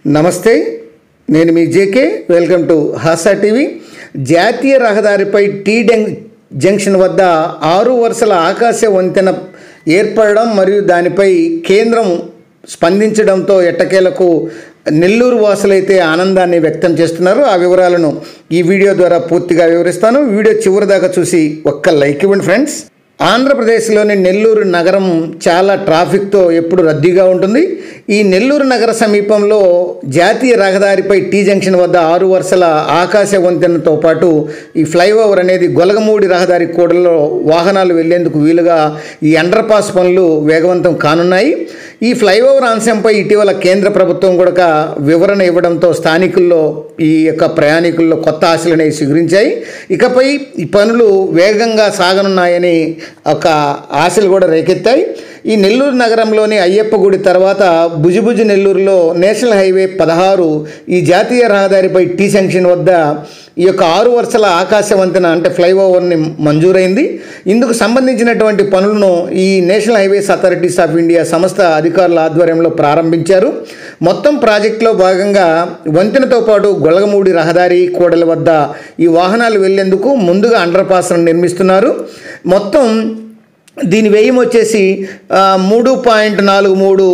నమస్తే, నేను మీ JK. Welcome to Hasa TV. జాతీయ రహదారిపై జంక్షన్ వద్ద 6 వరుసల ఆకాశ వంతెన ఏర్పడడం మరియు దానిపై కేంద్రం స్పందించడంతో ఎట్టకేలకు నెల్లూరు వాసులైతే ఆనందాన్ని వ్యక్తం చేస్తున్నారు. ఆ వివరాలను ఈ వీడియో ద్వారా పూర్తిగా వివరిస్తాను. వీడియో చివరి దాకా చూసి ఒక్క లైక్ ఇవ్వండి ఫ్రెండ్స్. ఆంధ్రప్రదేశ్లోని నెల్లూరు నగరం చాలా ట్రాఫిక్తో ఎప్పుడు రద్దీగా ఉంటుంది. ఈ నెల్లూరు నగర సమీపంలో జాతీయ రహదారిపై జంక్షన్ వద్ద 6 వరుసల ఆకాశ వంతెనతో పాటు ఈ ఫ్లైఓవర్ అనేది గొలగమూడి రహదారి కూడల్లో వాహనాలు వెళ్లేందుకు వీలుగా ఈ అండర్ పాస్ పనులు వేగవంతం కానున్నాయి. ఈ ఫ్లైఓవర్ అంశంపై ఇటీవల కేంద్ర ప్రభుత్వం కూడా వివరణ ఇవ్వడంతో స్థానికుల్లో ఈ యొక్క ప్రయాణికుల్లో కొత్త ఆశలనే చిగురించాయి. ఇకపై ఈ పనులు వేగంగా సాగనున్నాయని ఒక ఆశలు కూడా రేకెత్తాయి. ఈ నెల్లూరు నగరంలోని అయ్యప్ప గుడి తర్వాత భుజిభుజి నెల్లూరులో నేషనల్ హైవే 16 ఈ జాతీయ రహదారిపై జంక్షన్ వద్ద ఈ యొక్క 6 వరుసల ఆకాశ వంతెన అంటే ఫ్లైఓవర్ని మంజూరైంది. ఇందుకు సంబంధించినటువంటి పనులను ఈ national highways authorities of India సంస్థ అధికారుల ఆధ్వర్యంలో ప్రారంభించారు. మొత్తం ప్రాజెక్టులో భాగంగా వంతెనతో పాటు గొలగమూడి రహదారి కూడలి వద్ద ఈ వాహనాలు వెళ్లేందుకు ముందుగా అండర్ పాస్ను నిర్మిస్తున్నారు. మొత్తం దీని వ్యయం వచ్చేసి 3.43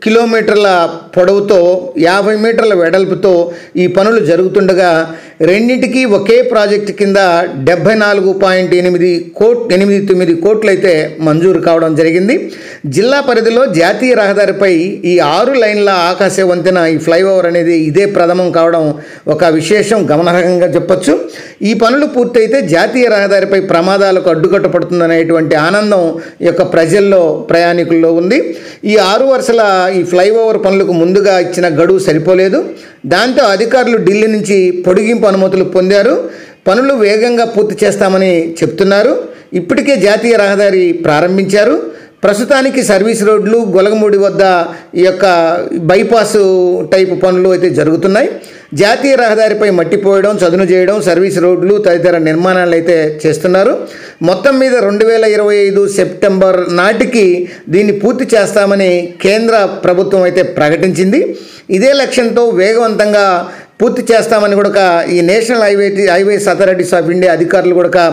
కిలోమీటర్ల పొడవుతో 50 మీటర్ల వెడల్పుతో ఈ పనులు జరుగుతుండగా రెండింటికి ఒకే ప్రాజెక్టు కింద 74.89 కోట్లు అయితే మంజూరు కావడం జరిగింది. జిల్లా పరిధిలో జాతీయ రహదారిపై ఈ 6 లైన్ల ఆకాశ వంతెన ఈ ఫ్లైఓవర్ అనేది ఇదే ప్రథమం కావడం ఒక విశేషం, గమనార్హంగా చెప్పొచ్చు. ఈ పనులు పూర్తయితే జాతీయ రహదారిపై ప్రమాదాలకు అడ్డుకట్ట పడుతుందనేటువంటి ఆనందం ఈ యొక్క ప్రజల్లో ప్రయాణికుల్లో ఉంది. ఈ 6 వరుసల ఈ ఫ్లైఓవర్ పనులకు ముందుగా ఇచ్చిన గడువు సరిపోలేదు. దాంతో అధికారులు ఢిల్లీ నుంచి పొడిగింపు అనుమతులు పొందారు. పనులు వేగంగా పూర్తి చేస్తామని చెప్తున్నారు. ఇప్పటికే జాతీయ రహదారి ప్రారంభించారు. ప్రస్తుతానికి సర్వీస్ రోడ్లు గొలగమూడి వద్ద ఈ యొక్క బైపాస్ టైపు పనులు అయితే జరుగుతున్నాయి. జాతీయ రహదారిపై మట్టి పోయడం, చదును చేయడం, సర్వీస్ రోడ్లు తదితర నిర్మాణాలు అయితే చేస్తున్నారు. మొత్తం మీద 2025 సెప్టెంబర్ నాటికి దీన్ని పూర్తి చేస్తామని కేంద్ర ప్రభుత్వం అయితే ప్రకటించింది. ఇదే లక్ష్యంతో వేగవంతంగా పూర్తి చేస్తామని కూడా ఈ national highways authorities of India అధికారులు కూడా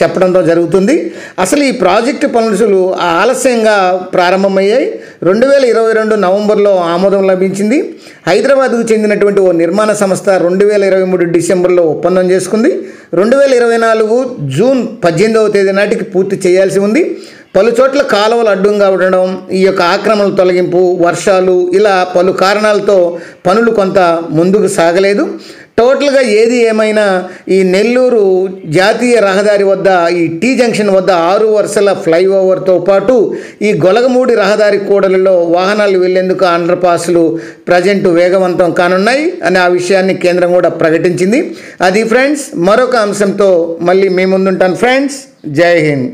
చెప్పడంతో జరుగుతుంది. అసలు ఈ ప్రాజెక్టు పనులు ఆలస్యంగా ప్రారంభమయ్యాయి. 2022 నవంబర్లో ఆమోదం లభించింది. హైదరాబాద్కు చెందినటువంటి ఓ నిర్మాణ సంస్థ 2023 డిసెంబర్లో ఒప్పందం చేసుకుంది. 2024 జూన్ 18వ తేదీ నాటికి పూర్తి చేయాల్సి ఉంది. పలు చోట్ల కాలువలు అడ్డంగా ఉండడం, ఈ యొక్క ఆక్రమణల తొలగింపు, వర్షాలు, ఇలా పలు కారణాలతో పనులు కొంత ముందుకు సాగలేదు. టోటల్గా ఏది ఏమైనా ఈ నెల్లూరు జాతీయ రహదారి వద్ద ఈ జంక్షన్ వద్ద 6 వరుసల ఫ్లైఓవర్తో పాటు ఈ గొలగమూడి రహదారి కూడలిలో వాహనాలు వెళ్లేందుకు అండర్ పాస్లు ప్రజెంట్ వేగవంతం కానున్నాయి అనే ఆ విషయాన్ని కేంద్రం కూడా ప్రకటించింది. అది ఫ్రెండ్స్, మరొక అంశంతో మళ్ళీ మీ ముందుంటాను ఫ్రెండ్స్. జై హింద్.